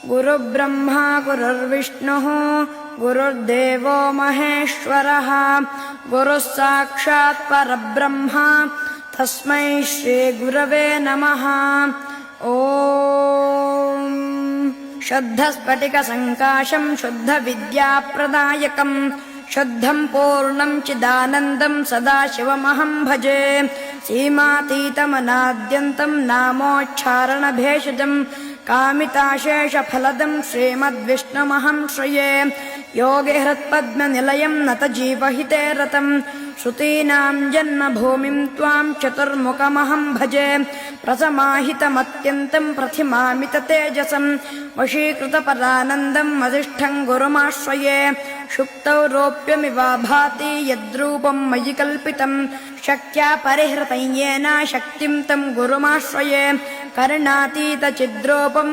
गुरुब्रह्मा गुरुर्विष्णुः गुरुर्देवो महेश्वरः गुरुः साक्षात् परब्रह्म तस्मै श्रीगुरवे नमः। ॐ शुद्धस्फटिकसङ्काशं शुद्धविद्याप्रदायकं शुद्धं पूर्णं चिदानन्दं सदाशिवमहं भजे। सीमातीतमनाद्यन्तं नामोच्चारणभेषजं कामिताशेषफलदं श्रीमद्विष्णुमहं श्रये। योगिहृत्पद्मनिलयं नतजीवहिते रतं श्रुतीनां जन्मभूमिं त्वां चतुर्मुखमहं भजे। प्रसमाहितमत्यन्तं प्रथिमामिततेजसं वशीकृतपरानन्दं वसिष्ठं गुरुमाश्रये। शुक्तौ रौप्यमिवा भाति यद्रूपं मयि कल्पितं शक्त्या परिहृतं येन शक्तिं तं गुरुमाश्रये। कर्णातीतचिद्रूपं